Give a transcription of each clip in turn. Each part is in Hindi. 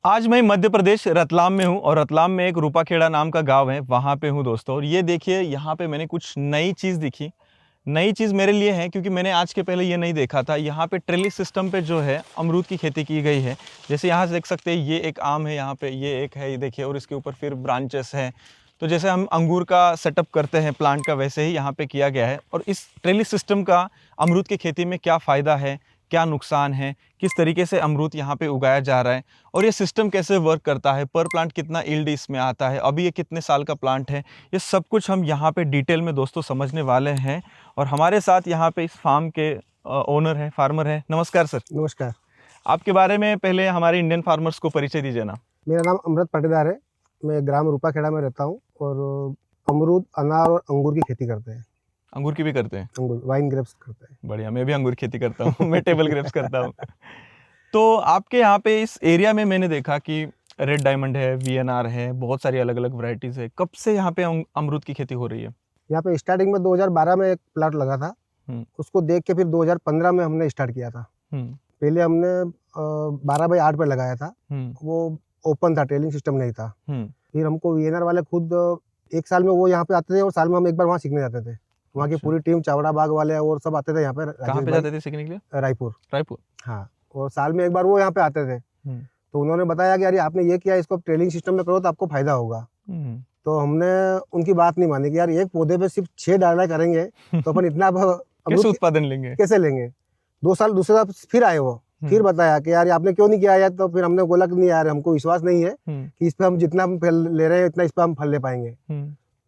आज मैं मध्य प्रदेश रतलाम में हूँ और रतलाम में एक रूपाखेड़ा नाम का गांव है, वहाँ पे हूँ दोस्तों। और ये देखिए यहाँ पे मैंने कुछ नई चीज़ दिखी। नई चीज़ मेरे लिए है क्योंकि मैंने आज के पहले ये नहीं देखा था। यहाँ पे ट्रेलिस सिस्टम पे जो है अमरूद की खेती की गई है। जैसे यहाँ से देख सकते हैं, ये एक आम है, यहाँ पे ये एक है, ये देखिए, और इसके ऊपर फिर ब्रांचेस हैं। तो जैसे हम अंगूर का सेटअप करते हैं प्लांट का, वैसे ही यहाँ पे किया गया है। और इस ट्रेलिस सिस्टम का अमरूद की खेती में क्या फ़ायदा है, क्या नुकसान है, किस तरीके से अमरूद यहाँ पे उगाया जा रहा है, और ये सिस्टम कैसे वर्क करता है, पर प्लांट कितना यील्ड इसमें आता है, अभी ये कितने साल का प्लांट है, ये सब कुछ हम यहाँ पे डिटेल में दोस्तों समझने वाले हैं। और हमारे साथ यहाँ पे इस फार्म के ओनर है, फार्मर है। नमस्कार सर। नमस्कार। आपके बारे में पहले हमारे इंडियन फार्मर्स को परिचय दीजिए ना। मेरा नाम अमृत पाटीदार है। मैं ग्राम रूपाखेड़ा में रहता हूँ और अमरूद, अनार और अंगूर की खेती करते हैं। अंगूर की भी करते हैं? अंगूर, वाइन ग्रेप्स करते हैं। बढ़िया, मैं भी अंगूर खेती करता हूँ। मैं टेबल ग्रेप्स करता हूँ। तो आपके यहाँ पे इस एरिया में मैंने देखा कि रेड डायमंड है, वीएनआर है, बहुत सारी अलग अलग वैरायटीज है। कब से यहाँ पे अमरूद की खेती हो रही है? यहाँ पे स्टार्टिंग में 2012 में एक प्लाट लगा था, उसको देख के फिर 2015 में हमने स्टार्ट किया था। पहले हमने 12x8 पे लगाया था, वो ओपन था, ट्रेलिंग सिस्टम नहीं था। फिर हमको वीएनआर वाले खुद एक साल में वो यहाँ पे आते थे और साल में हम एक बार वहाँ सीखने जाते थे। वहाँ की पूरी टीम, चावड़ा बाग वाले और सब आते थे यहाँ पे। कहाँ पे जाते थे सीखने के लिए? रायपुर। हाँ। और साल में एक बार वो यहाँ पे आते थे। तो उन्होंने बताया कि यार आपने ये किया, इसको ट्रेलिंग सिस्टम में करो तो आपको फायदा होगा। तो हमने उनकी बात नहीं मानी कि यार एक पौधे पे सिर्फ 6 डाला करेंगे तो अपन इतना कैसे उत्पादन लेंगे, कैसे लेंगे। 2 साल दूसरे साल फिर आए वो, फिर बताया कि यार आपने क्यों नहीं किया यार। तो फिर हमने बोला कि नहीं यार, हमको विश्वास नहीं है कि इस पे हम जितना हम फल ले रहे हैं इतना इस पे हम फल ले पाएंगे।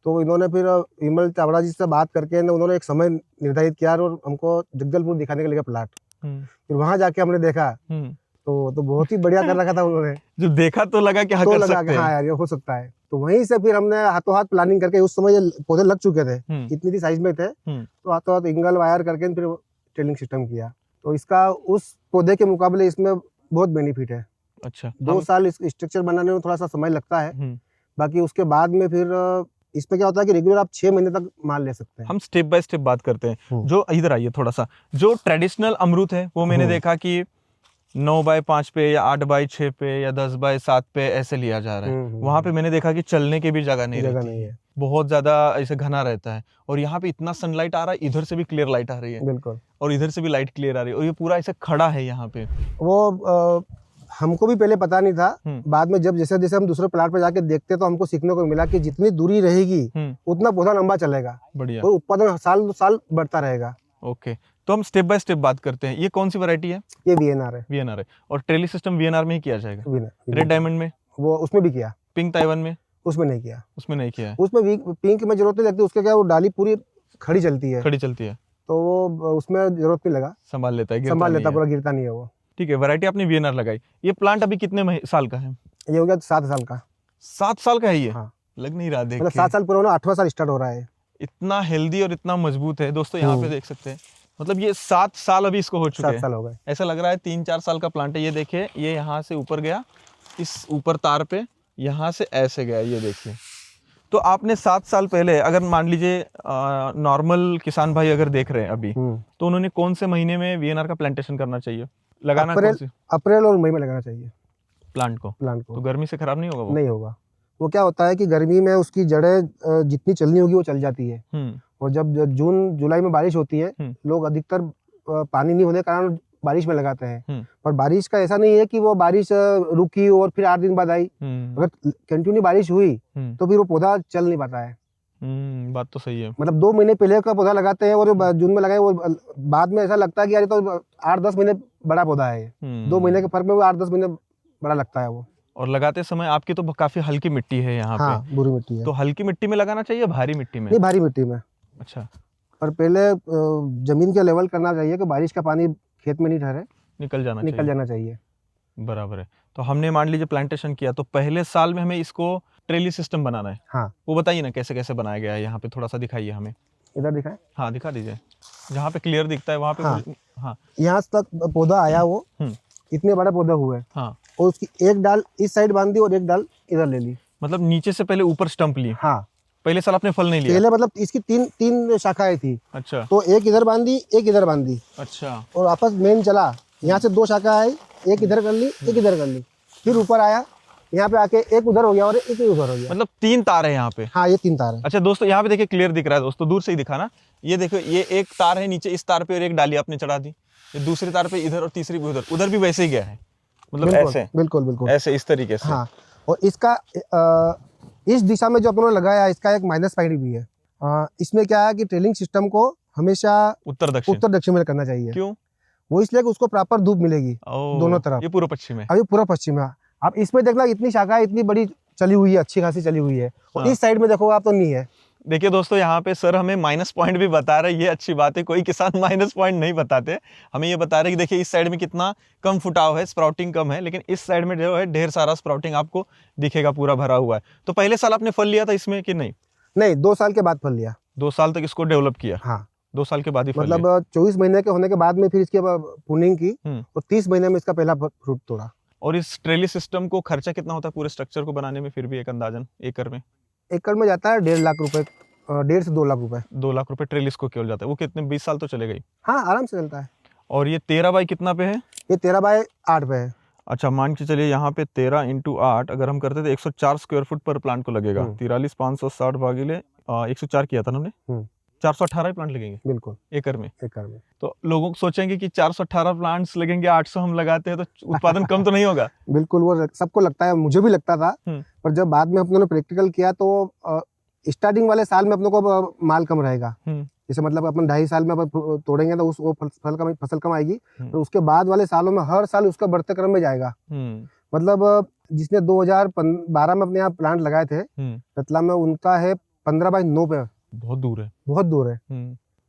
तो इन्होंने फिर विमल चावड़ा जी से बात करके उन्होंने एक समय निर्धारित किया और हमको जगदलपुर दिखाने के लिए प्लाट। फिर वहां जाके हमने देखा तो बहुत ही बढ़िया कर रखा था उन्होंने। जो देखा तो लगा कि हाँ, कर सकते हैं। हाँ यार ये हो सकता है। तो वहीं से फिर हमने हाथों हाथ प्लानिंग करके, उस समय ये पौधे लग चुके थे, इतनी सी साइज में थे, तो हाथों हाथ इंगल वायर करके फिर ट्रेलिंग सिस्टम किया। तो इसका उस पौधे के मुकाबले इसमें बहुत बेनिफिट है। अच्छा। 2 साल इस स्ट्रक्चर बनाने में थोड़ा सा समय लगता है, बाकी उसके बाद में फिर इसमें क्या होता है कि रेगुलर आप 6 महीने तक माल ले सकते हैं। हम स्टेप बाय स्टेप बात करते हैं। जो इधर आइए थोड़ा सा, जो ट्रेडिशनल अमरूद है वो मैंने देखा कि 9x5 पे या 8x6 पे या 10x7 पे ऐसे लिया जा रहा है। वहाँ पे मैंने देखा कि चलने की भी जगह नहीं है, बहुत ज्यादा ऐसे घना रहता है। और यहाँ पे इतना सनलाइट आ रहा है, इधर से भी क्लियर लाइट आ रही है। बिल्कुल। और इधर से भी लाइट क्लियर आ रही है, और ये पूरा ऐसे खड़ा है यहाँ पे। वो हमको भी पहले पता नहीं था। बाद में जब जैसे जैसे हम दूसरे प्लाट पे जाके देखते तो हमको सीखने को मिला कि जितनी दूरी रहेगी उतना पौधा लंबा चलेगा। बढ़िया। और उत्पादन साल साल बढ़ता रहेगा। ओके, तो हम स्टेप बाय स्टेप बात करते हैं। ये कौन सी वैरायटी है? ये वीएनआर है। वीएनआर है। और ट्रेली सिस्टम वीएनआर में ही किया जाएगा? रेड डायमंड में? वो उसमें भी किया। पिंक ताइवान में? उसमें नहीं किया। उसमें पिंक में जरूरत नहीं लगती, उसके क्या वो डाली पूरी खड़ी चलती है। तो वो उसमें जरूरत नहीं लगा, संभाल लेता है, पूरा गिरता नहीं है वो। ठीक है, वैरायटी आपने वीएनआर लगाई। ये प्लांट अभी कितने साल का है? ये हो गया 7 साल का। 7 साल का है ये? हाँ। लग नहीं रहा, देख मतलब 7 साल पूरा होना, 8वां साल स्टार्ट हो रहा है। इतना हेल्दी और इतना मजबूत है दोस्तों। यहाँ पे देख सकते हैं, मतलब ये 7 साल अभी इसको हो चुके हैं। 7 साल हो गए। ऐसा लग रहा है 3-4 साल का प्लांट है। ये देखिए, ये यहाँ से ऊपर गया, इस ऊपर तार पे, यहाँ से ऐसे गया, ये देखिए। तो आपने 7 साल पहले, अगर मान लीजिए नॉर्मल किसान भाई अगर देख रहे हैं अभी, तो उन्होंने कौन से महीने में वीएनआर का प्लांटेशन करना चाहिए, लगाना? अप्रैल और मई में लगाना चाहिए प्लांट को। तो गर्मी से खराब नहीं होगा वो? नहीं होगा। वो क्या होता है कि गर्मी में उसकी जड़ें जितनी चलनी होगी वो चल जाती है। और जब जून जुलाई में बारिश होती है, लोग अधिकतर पानी नहीं होने के कारण बारिश में लगाते हैं। पर बारिश का ऐसा नहीं है कि वो बारिश रुकी और फिर 8 दिन बाद आई। अगर कंटिन्यू बारिश हुई तो फिर वो पौधा चल नहीं पाता है। बात तो सही है। मतलब 2 महीने पहले का पौधा लगाते हैं और जून में लगाए, वो बाद में ऐसा लगता है कि यार तो 8-10 महीने बड़ा पौधा है। 2 महीने के फर्क में वो 8-10 महीने बड़ा लगता है वो। और लगाते समय आपकी तो काफी हल्की मिट्टी है यहाँ पे। हाँ, बुरी मिट्टी है। तो हल्की मिट्टी में लगाना चाहिए, भारी मिट्टी में? नहीं, भारी मिट्टी में। अच्छा। पर पहले जमीन के लेवल करना चाहिए कि बारिश का पानी खेत में नहीं ठहरे, निकल जाना चाहिए। बराबर है। तो हमने मान लीजिए प्लांटेशन किया, तो पहले साल में हमें इसको ट्रेली सिस्टम बनाना है। हाँ। वो बताइए ना कैसे कैसे बनाया गया है, यहाँ पे थोड़ा सा दिखाइए हमें। इधर दिखाएं? हाँ, दिखा दीजिए, जहाँ पे क्लियर दिखता है वहाँ पे। हाँ। यहाँ तक पौधा आया, वो इतने बड़े पौधे हुए। हाँ। और उसकी एक डाल इस साइड बांध दी और एक डाल इधर ले ली। मतलब नीचे से पहले ऊपर स्टंप ली? हाँ। पहले साल आपने फल नहीं लिया? पहले मतलब इसकी 3 शाखाएं थी। अच्छा। तो एक इधर बांधी, एक इधर बांधी। अच्छा। और आपस मेन चला, यहाँ से 2 शाखा आई, एक इधर कर ली, एक इधर कर ली। फिर ऊपर आया, यहाँ पे आके एक उधर हो गया और एक उधर हो गया। मतलब 3 तार है यहाँ पे। हाँ, ये 3 तार है। अच्छा दोस्तों, यहाँ पे देखिए क्लियर दिख रहा है दोस्तों, दूर से ही दिखा ना। ये देखो, ये एक तार है नीचे, इस तार पे और एक डाली आपने चढ़ा दी, ये दूसरे तार पे इधर और तीसरी भी उधर, उधर भी वैसे ही गया है, मतलब ऐसे बिल्कुल बिल्कुल ऐसे इस तरीके से। हाँ, और इसका इस दिशा में जो अपनों ने लगाया, इसका एक माइनस पॉइंट भी है। इसमें क्या है कि ट्रेलिंग सिस्टम को हमेशा उत्तर दक्षिण में करना चाहिए। क्यों? वो इसलिए कि उसको प्रॉपर धूप मिलेगी दोनों तरफ। ये पूर्व पश्चिम है। अभी पूरा पश्चिम है। अब इसमें देखना, इतनी शाखा इतनी बड़ी चली हुई है, अच्छी खासी चली हुई है। और इस साइड में देखो आप तो नहीं है। देखिए दोस्तों, यहाँ पे सर हमें माइनस पॉइंट भी बता रहे हैं, ये अच्छी बात है। कोई किसान माइनस पॉइंट नहीं बताते, हमें ये बता रहे हैं कि देखिए इस साइड में कितना कम फुटाव है, स्प्राउटिंग कम है, लेकिन इस साइड में जो है ढेर सारा स्प्राउटिंग आपको दिखेगा, पूरा भरा हुआ है। तो पहले साल आपने फल लिया था इसमें कि नहीं? नहीं, 2 साल के बाद फल लिया। 2 साल तक इसको डेवलप किया? हाँ, 2 साल के बाद ही फल मतलब 24 महीने के होने के बाद में फिर इसकी प्रूनिंग की और 30 महीने में इसका पहला फ्रूट तोड़ा। और इस ट्रेली सिस्टम को खर्चा कितना होता है पूरे स्ट्रक्चर को बनाने में, फिर भी एक अंदाजन एकड़ में? एकड़ में जाता है 1.5 लाख रुपए, 1.5 से 2 लाख रुपए। 2 लाख रुपए ट्रेलिस को केवल जाता है। वो कितने 20 साल तो चलेगा ही? हाँ, आराम से चलता है। और ये 13 बाई कितना पे है? ये 13 बाय 8 पे है। अच्छा, मान के चलिए यहाँ पे 13 × 8 अगर हम करते तो 104 स्क्वायर फुट पर प्लांट को लगेगा। 43,560 भागिले 104 किया था ना हमने, 418 प्लांट लगेंगे बिल्कुल एकड़ में। एकड़ में तो लोगों को सोचेंगे कि 418 प्लांट्स लगेंगे, 800 हम लगाते हैं, तो उत्पादन कम तो नहीं होगा? बिल्कुल, वो सबको लगता है, मुझे भी लगता था। पर जब बाद में अपनों ने प्रैक्टिकल किया तो स्टार्टिंग वाले साल में अपनों को माल कम रहेगा। जैसे मतलब अपन 2.5 साल में अपन तोड़ेंगे तो वो फसल कम आएगी। तो उसके बाद वाले सालों में हर साल उसका बढ़ते क्रम में जाएगा। मतलब जिसने 2012 में अपने यहाँ प्लांट लगाए थे रतलाम में, उनका है 15 बाई 9 पे। बहुत दूर है, बहुत दूर है।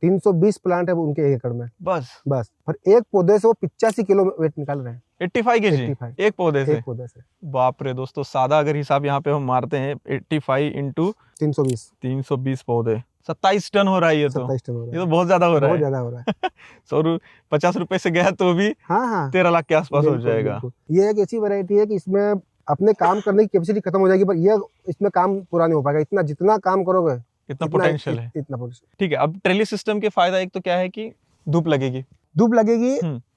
320 प्लांट है उनके एकड़ में। बस पर एक पौधे से वो 85 किलो वेट निकाल रहे हैं। 85 kg एक पौधे से? बाप रे दोस्तों, सादा अगर हिसाब यहाँ पे हम मारते हैं 85 × 320 पौधे, 27 टन हो रहा है। ये तो 27 टन हो रहा है। ये तो बहुत ज्यादा हो रहा है। बहुत ज्यादा हो रहा है। 50 रुपए से गया तो भी हाँ 13 लाख के आसपास हो जाएगा। ये एक ऐसी वैरायटी है कि इसमें अपने काम करने की कैपेसिटी खत्म हो जाएगी, पर ये इसमें काम पूरा नहीं हो पाएगा। इतना जितना काम करोगे इतना पोटेंशियल है। इतना पोटेंशियल। ठीक है, अब ट्रेली सिस्टम के फायदा एक तो क्या है कि धूप लगेगी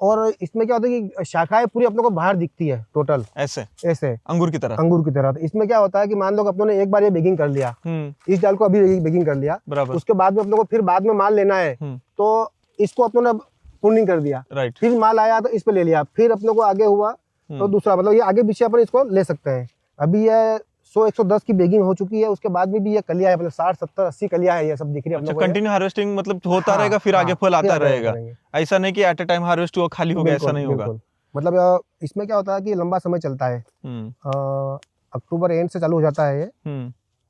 और इसमें क्या होता है कि शाखाएं पूरी अपनों को बाहर दिखती है टोटल, ऐसे अंगूर की तरह। तो इसमें क्या होता है कि मान लो अपनों ने एक बार ये बेगिंग कर लिया, इस डाल को अभी बेगिंग कर लिया, उसके बाद में अपनों को फिर बाद में माल लेना है, तो इसको अपनों ने प्रूनिंग कर दिया, फिर माल आया तो इस पे ले लिया, फिर अपनों को आगे हुआ तो दूसरा, मतलब ये आगे पीछे अपन इसको ले सकते हैं। अभी ये 100-110 की बेगिंग हो चुकी है, उसके बाद में भी ये कलियां है, मतलब 60-70-80 कलियां है, ये सब दिख रही है। अच्छा, कंटिन्यू हार्वेस्टिंग मतलब होता रहेगा, फिर आगे फल आता रहेगा। ऐसा नहीं कि एट अ टाइम हार्वेस्ट हुआ खाली हो गया, ऐसा नहीं होगा। मतलब इसमें क्या होता है कि लंबा समय चलता है। अक्टूबर एंड से चालू हो जाता है ये,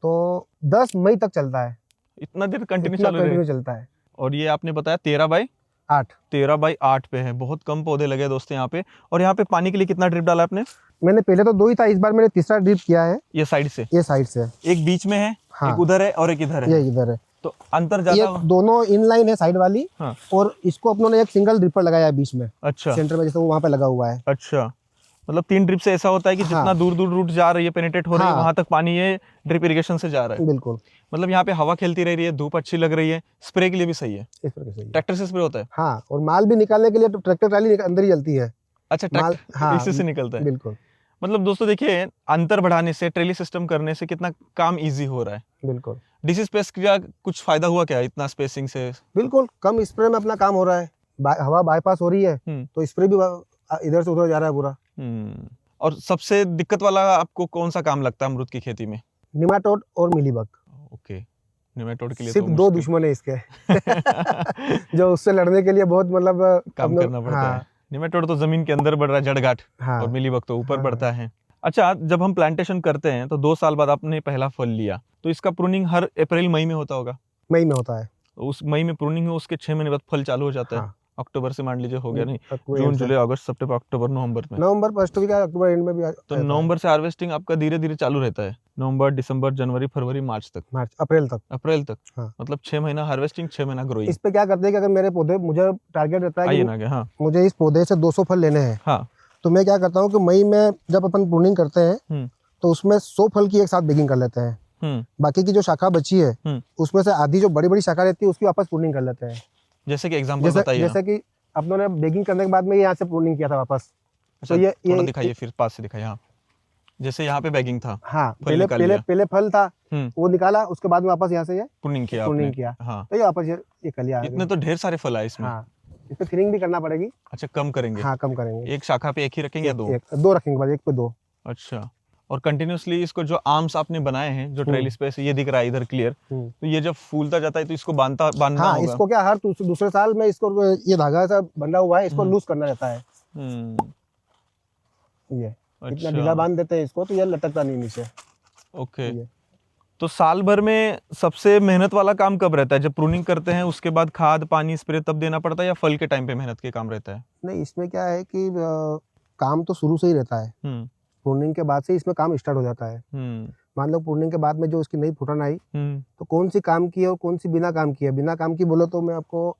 तो 10 मई तक चलता है। इतना देर कंटिन्यू चलता है। और ये आपने बताया 13 बाई 8 पे है। बहुत कम पौधे लगे दोस्तों यहाँ पे। और यहाँ पे पानी के लिए कितना ड्रिप डाला आपने? मैंने पहले तो 2 ही था, इस बार मैंने तीसरा ड्रिप किया है। ये साइड से एक बीच में है, हाँ। एक उधर है और एक इधर है। ये इधर है, तो अंतर ज्यादा? दोनों इनलाइन है साइड वाली। हाँ। और इसको अपनों ने एक सिंगल ड्रिपर लगाया है बीच में। अच्छा, सेंटर में, जैसे वो वहाँ पे लगा हुआ है। अच्छा, मतलब 3 ड्रिप से ऐसा होता है कि जितना दूर दूर रूट जा रही है, पेनिट्रेट हो रही है, वहां तक पानी ये ड्रिप इरिगेशन से जा रहा है। बिल्कुल। मतलब यहाँ पे हवा खेलती रह रही है, धूप अच्छी लग रही है, स्प्रे के लिए भी सही है। ट्रैक्टर से स्प्रे होता है? हाँ, और माल भी निकालने के लिए ट्रैक्टर ट्राली अंदर ही चलती है। अच्छा, ट्रैक्टर इसी से निकलता है? बिल्कुल। मतलब दोस्तों देखिए, अंतर बढ़ाने से, ट्रेली सिस्टम करने से कितना काम इजी हो रहा है। बिल्कुल। डिसीज पेस्ट का कुछ फायदा हुआ क्या इतना स्पेसिंग से? बिल्कुल, कम स्प्रे में अपना काम हो रहा है। हवा बाईपास हो रही है तो स्प्रे भी इधर से उधर जा रहा है पूरा। और सबसे दिक्कत वाला आपको कौन सा काम लगता है अमरूद की खेती में? निमाटोड और मिलीबग। ओके, निमाटोड के लिए सिर्फ 2 दुश्मन है इसके जो उससे लड़ने के लिए बहुत मतलब काम करना पड़ता है। निमेटोड तो जमीन के अंदर बढ़ रहा है, जड़गांठ। और मिलीबग तो ऊपर बढ़ता है। अच्छा, जब हम प्लांटेशन करते हैं तो 2 साल बाद आपने पहला फल लिया, तो इसका प्रूनिंग हर अप्रैल मई में होता होगा? मई में होता है। उस मई में प्रूनिंग है, उसके 6 महीने बाद फल चालू हो जाता है। अक्टूबर से मान लीजिए हो गया, नहीं जून जुलाई अगस्त सितंबर अक्टूबर नवंबर फर्स्ट वीक अक्टूबर एंड में भी तो नवंबर से हार्वेस्टिंग आपका धीरे धीरे चालू रहता है। नवंबर, दिसंबर, जनवरी, फरवरी, मार्च अप्रैल तक। हाँ। मतलब 6 महीना हार्वेस्टिंग, 6 महीना ग्रोइंग। इस पे क्या करते हैं कि अगर मेरे पौधे, मुझे टारगेट रहता है कि मुझे इस पौधे से 200 फल लेने हैं, तो मैं क्या करता हूँ कि मई में जब अपन प्रूनिंग करते हैं तो उसमें 100 फल की एक साथ बेगिंग कर लेते हैं। बाकी की जो शाखा बची है उसमें से आधी जो बड़ी बड़ी शाखा रहती है उसकी वापस प्रूनिंग कर लेते हैं। जैसे कि एग्जांपल बताइए। जैसे कि अपनों ने बेगिंग करने के बाद में यहाँ से प्रूनिंग किया था वापस। अच्छा, तो ये दिखाइए, फिर पास से दिखाइए। हाँ, जैसे यहाँ पे बैगिंग था, हाँ, फल पहले निकाल पहले लिया। पहले फल था, हम्म, वो निकाला, उसके बाद में वापस यहाँ से ये प्रूनिंग किया प्रूनिंग आपने। किया, हाँ, तो ये वापस ये कलियां आ इतने गई। तो ढेर सारे फल आए इसमें। हाँ, इस पे थिनिंग भी करना पड़ेगी। अच्छा, कम करेंगे। हाँ, कम करेंगे। एक शाखा पे एक ही रखेंगे या दो? दो रखेंगे, बस एक पे दो। अच्छा, और कंटिन्यूअसली इसको जो आर्म्स आपने बनाए हैं, जो ट्रेलिस पे से ये दिख रहा है इधर क्लियर, तो ये जब फूलता जाता है तो इसको बांधना हाँ, होगा। इसको क्या हर दूसरे साल में इसको ये धागा ऐसा बंधा हुआ है, इसको लूज करना रहता है। ये इतना ढीला अच्छा, बांध देते हैं इसको, तो ये लटकता नहीं नीचे। ओके। ये तो साल भर में सबसे मेहनत वाला काम कब रहता है? जब प्रूनिंग करते हैं उसके बाद खाद पानी स्प्रे तब देना पड़ता है, या फल के टाइम पे मेहनत के काम रहता है? नहीं, इसमें क्या है कि काम तो शुरू से ही रहता है। प्रूनिंग के बाद से इसमें काम स्टार्ट हो जाता है। मान लो प्रूनिंग के बाद में जो उसकी नई फुटन आई, तो कौन सी काम की है और कौन सी बिना काम की है। बिना काम की बोलो तो मैं आपको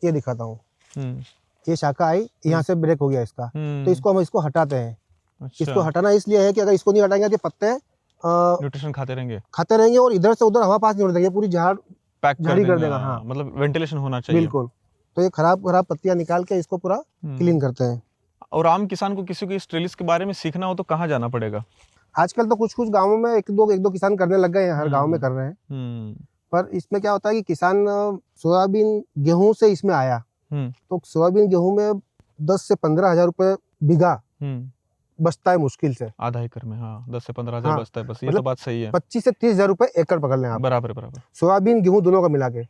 ये दिखाता हूँ। ये शाखा आई, यहाँ से ब्रेक हो गया इसका, तो इसको हम इसको हटाते हैं। अच्छा, इसको हटाना इसलिए है कि अगर इसको नहीं हटाएंगे तो पत्ते न्यूट्रिशन खाते रहेंगे और इधर से उधर हवा पास नहीं होने देंगे, पूरी झाड़ी कर देगा। हाँ, मतलब वेंटिलेशन होना चाहिए। बिल्कुल। तो ये खराब पत्तियां निकाल के इसको पूरा क्लीन करते हैं। और आम किसान को किसी को इस ट्रेलिस के बारे में सीखना हो तो कहाँ जाना पड़ेगा? आजकल तो कुछ गाँवों में एक दो किसान करने लग गए हैं, हर गाँव में कर रहे हैं। पर इसमें क्या होता है कि किसान सोयाबीन गेहूं से इसमें आया, तो सोयाबीन गेहूं में 10 से 15 हजार रुपए बीघा बचता है मुश्किल से। आधा एकड़ में, हाँ, 10 से 15 हजार हाँ, बचता है बस। ये मतलब तो बात सही है। 25 से 30 हजार रुपए एकड़ पकड़ लें आप, बराबर। सोयाबीन गेहूं दोनों का मिला के।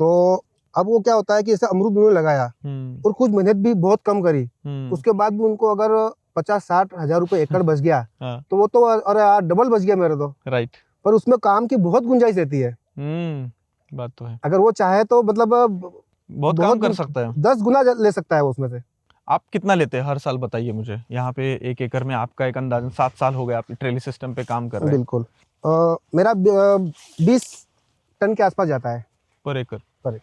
तो अब वो क्या होता है कि जैसे अमरूद उन्होंने लगाया और कुछ मेहनत भी बहुत कम करी, उसके बाद भी उनको अगर 50-60 हजार रुपए एकड़ बच गया, तो वो तो अरे यार डबल बच गया मेरे तो। राइट। पर उसमें काम की बहुत गुंजाइश रहती है। बात तो है। अगर वो चाहे तो मतलब बहुत काम कर सकता है, 10 गुना ले सकता है वो उसमें से। आप कितना लेते हैं हर साल, बताइए मुझे। यहाँ पे 1 एकड़ में आपका एक अंदाजन 7 साल हो गए आप ट्रेलिस सिस्टम पे काम कर रहे हैं। बिल्कुल। मेरा 20 टन के आसपास जाता है पर एकड़। पर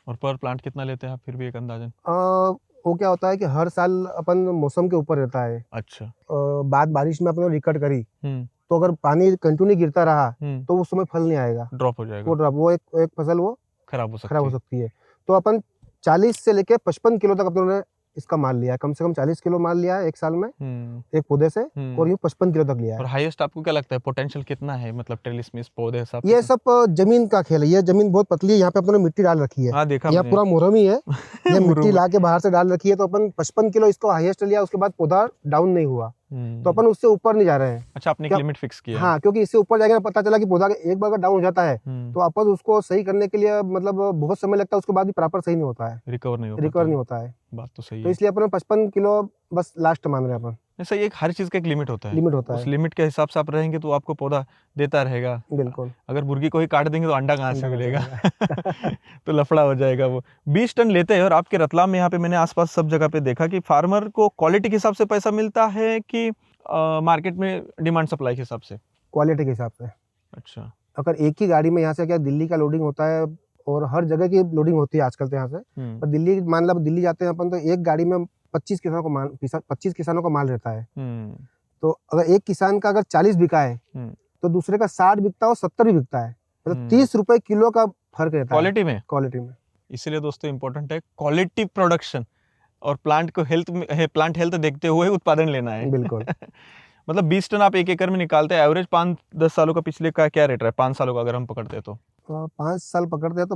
और पर प्लांट कितना लेते हैं आप फिर भी एक अंदाजन? वो क्या होता है कि हर साल अपन मौसम के ऊपर रहता है। अच्छा। बाद बारिश में अपन रिकट करी, तो अगर पानी कंटिन्यू गिरता रहा तो उस समय फल नहीं आएगा, ड्रॉप हो जाएगा। वो एक फसल वो खराब हो सकती है। तो अपन 40 से लेके 55 किलो तक अपनों ने इसका माल लिया है। कम से कम 40 किलो माल लिया है एक साल में एक पौधे से, और ये 55 किलो तक लिया है। और हाईएस्ट आपको क्या लगता है पोटेंशियल कितना है, मतलब ट्रेलिस में इस पौधे सब? ये सब जमीन का खेल है। ये जमीन बहुत पतली है, यहाँ पे अपन ने मिट्टी डाल रखी है। हाँ, देखा यहाँ पूरा मुरम ही है। ये मिट्टी ला के बाहर से डाल रखी है, तो अपन 55 किलो इसको हाईएस्ट लिया, उसके बाद पौधा डाउन नहीं हुआ, तो अपन उससे ऊपर नहीं जा रहे हैं। अच्छा, आपने एक लिमिट फिक्स किया? हाँ, क्योंकि इससे ऊपर जाएगा पता चला कि पौधा एक बार डाउन हो जाता है, तो अपन उसको सही करने के लिए मतलब बहुत समय लगता है, उसके बाद भी प्रॉपर सही नहीं होता है, रिकवर नहीं होता है। बात तो सही है। तो इसलिए अपन 55 किलो बस लास्ट मान रहे हैं अपन। ऐसा एक हर चीज का एक लिमिट होता है। उस है। लिमिट के हिसाब से आप रहेंगे तो आपको पौधा देता रहेगा। बिल्कुल। अगर मुर्गी को ही काट देंगे तो अंडा कहाँ से मिलेगा? तो लफड़ा हो जाएगा वो। 20 टन लेते हैं। और आपके रतलाम में यहाँ पे मैंने आसपास सब जगह पे देखा कि फार्मर को क्वालिटी के हिसाब से पैसा मिलता है कि मार्केट में डिमांड सप्लाई के हिसाब से? क्वालिटी के हिसाब से। अच्छा। अगर एक ही गाड़ी में यहाँ से क्या दिल्ली का लोडिंग होता है और हर जगह की लोडिंग होती है आजकल तो यहाँ से, पर दिल्ली मान लो दिल्ली जाते हैं अपन, तो एक गाड़ी में 25 किसानों का माल रहता है। तो अगर एक किसान का अगर 40 बिका है तो दूसरे का 60 बिकता है और 70 भी बिकता है, मतलब 30 रुपए किलो का फर्क रहता है क्वालिटी में। इसलिए दोस्तों इंपॉर्टेंट है क्वालिटी प्रोडक्शन, और प्लांट हेल्थ देखते हुए उत्पादन लेना है। बिल्कुल। मतलब 20 टन आप एक एकड़ में निकालते हैं, एवरेज 5-10 सालों का पिछले का क्या रेट रहा है? 5 सालों का अगर हम पकड़ते हैं तो 5 साल पकड़ते हैं तो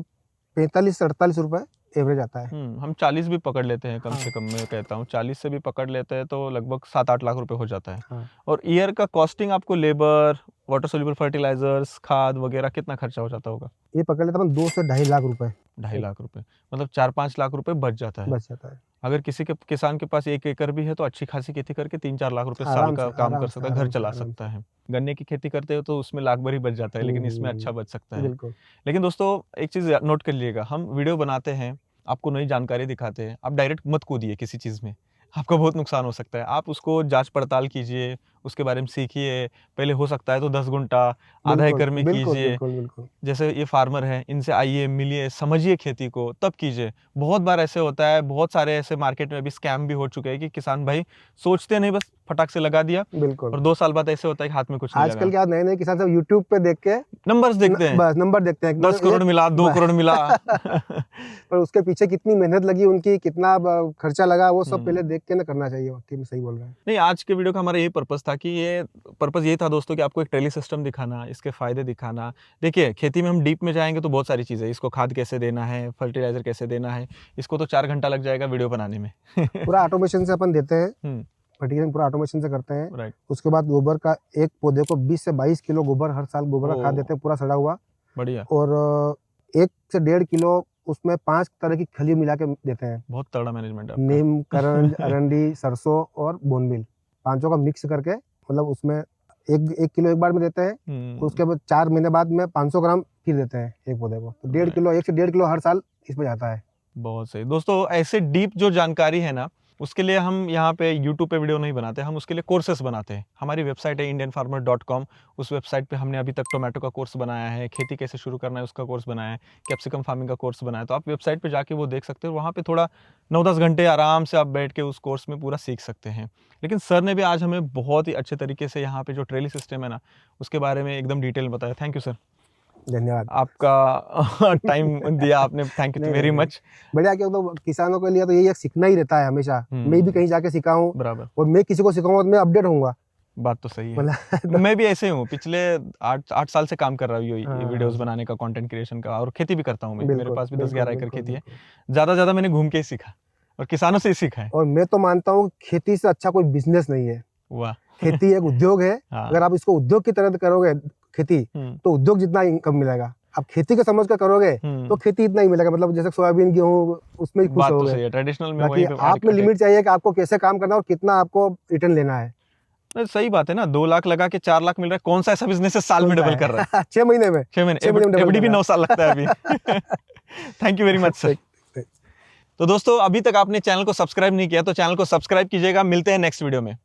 45 से 48 रुपए एवरेज आता है। हम 40 भी पकड़ लेते हैं कम से कम, मैं कहता हूँ 40 से भी पकड़ लेते हैं तो लगभग 7-8 लाख रुपए हो जाता है। हाँ। और ईयर का कॉस्टिंग आपको लेबर, वाटर सोल्यूबल फर्टिलाइजर्स, खाद वगैरह कितना खर्चा हो जाता होगा? ये पकड़ लेते हैं 2 से 2.5 लाख रुपए। 2.5 लाख रुपए, मतलब 4-5 लाख रुपए बच जाता है। अगर किसी के किसान के पास 1 एकड़ भी है तो अच्छी खासी खेती करके 3-4 लाख रुपए साल का काम कर सकता है, घर चला सकता है। गन्ने की खेती करते हो तो उसमें लाख भर ही बच जाता है, लेकिन इसमें अच्छा बच सकता है। लेकिन दोस्तों एक चीज नोट कर लीजिएगा, हम वीडियो बनाते हैं, आपको नई जानकारी दिखाते हैं, आप डायरेक्ट मत कूदिए किसी चीज में, आपका बहुत नुकसान हो सकता है। आप उसको जांच पड़ताल कीजिए, उसके बारे में सीखिए, पहले हो सकता है तो 10 गुंठा आधा एकड़ में कीजिए। जैसे ये फार्मर है, इनसे आइए, मिलिए, समझिए खेती को, तब कीजिए। बहुत बार ऐसे होता है, बहुत सारे ऐसे मार्केट में अभी स्कैम भी हो चुके हैं कि किसान भाई सोचते नहीं, बस फटाक से लगा दिया, और 2 साल बाद ऐसे होता है कि हाथ में कुछ नहीं लगा। आजकल क्या नए किसान सब यूट्यूब पे देख के नंबर्स देखते हैं, बस नंबर देखते हैं, 10 करोड़ मिला, 2 करोड़ मिला। पर उसके पीछे कितनी मेहनत लगी उनकी, कितना खर्चा लगा, वो सब पहले देख के ना करना चाहिए। वाकई में सही बोल रहे हैं। नहीं, आज के वीडियो का हमारा यही पर्पस था ताकि ये पर्पज़ ये था दोस्तों कि आपको एक ट्रेली सिस्टम दिखाना, इसके फ़ायदे दिखाना। देखिए खेती में हम डीप में जाएंगे तो बहुत सारी चीज़ें, इसको खाद कैसे देना है, फर्टिलाइज़र कैसे देना है, इसको तो 4 घंटा लग जाएगा वीडियो बनाने में। पूरा ऑटोमेशन से अपन देते हैं, फर्टिलाइजिंग पूरा ऑटोमेशन से करते हैं। राइट। उसके बाद गोबर का एक पौधे को 20 से 22 किलो गोबर हर साल गोबर का खाद देते हैं, पूरा सड़ा हुआ। बढ़िया। और 1 से 1.5 किलो उसमें 5 तरह की खली मिला के देते हैं। बहुत तगड़ा मैनेजमेंट है आपका। नीम, करंज, अरंडी, सरसों और बोनमील, पांचों का मिक्स करके, मतलब उसमें 1 किलो एक बार में देते हैं। उसके बाद 4 महीने बाद में 500 ग्राम फिर देते हैं एक पौधे को। तो 1.5 किलो, 1 से 1.5 किलो हर साल इसमें जाता है। बहुत सही दोस्तों, ऐसे डीप जो जानकारी है ना, उसके लिए हम यहाँ पे यूट्यूब पे वीडियो नहीं बनाते, हम उसके लिए कोर्सेस बनाते हैं। हमारी वेबसाइट है indianfarmer.com। उस वेबसाइट पे हमने अभी तक टोमेटो का कोर्स बनाया है, खेती कैसे शुरू करना है उसका कोर्स बनाया है, कैप्सिकम फार्मिंग का कोर्स बनाया है। तो आप वेबसाइट पे जाके वो देख सकते हो। वहाँ पे थोड़ा 9-10 घंटे आराम से आप बैठ के उस कोर्स में पूरा सीख सकते हैं। लेकिन सर ने भी आज हमें बहुत ही अच्छे तरीके से यहाँ पे जो ट्रेली सिस्टम है ना, उसके बारे में एकदम डिटेल बताया। थैंक यू सर, धन्यवाद। आपका टाइम दिया आपने, थैंक यू वेरी मच। बढ़िया, क्यों तो किसानों के लिए तो यही सीखना ही रहता है हमेशा। मैं भी कहीं जाके सीखा हूँ, बराबर, और मैं किसी को सिखाऊंगा तो मैं अपडेट होऊंगा। बात तो सही है। मैं भी ऐसे हूँ, पिछले 8 साल से काम कर रहा हूँ वीडियोस बनाने का, कंटेंट क्रिएशन का, और खेती भी करता हूँ मैं। मेरे पास भी 10-11 एकड़ खेती है। ज़्यादा मैंने घूम के ही सीखा और किसानों से ही सीखा है। और मैं तो मानता हूँ खेती से अच्छा कोई बिजनेस नहीं है। वाह। खेती एक उद्योग है। अगर आप इसको उद्योग की तरह करोगे खेती, तो उद्योग जितना इनकम मिलेगा। आप खेती को समझ कर करोगे तो खेती इतना ही मिलेगा। मतलब जैसे सोयाबीन, गेहूं, उसमें खुश होगे। ट्रेडिशनल में बाकी आप में लिमिट चाहिए कि आपको कैसे काम करना है और कितना आपको रिटर्न लेना है। सही बात है ना, 2 लाख लगा के 4 लाख मिल रहा है, कौन सा ऐसा बिजनेस है साल में डबल कर रहा है? 6 महीने में 6 महीने एफडी भी 9 साल लगता है अभी। Thank you very much sir. तो दोस्तों, अभी तक आपने चैनल को सब्सक्राइब नहीं किया तो चैनल को सब्सक्राइब कीजिएगा। मिलते हैं नेक्स्ट वीडियो में।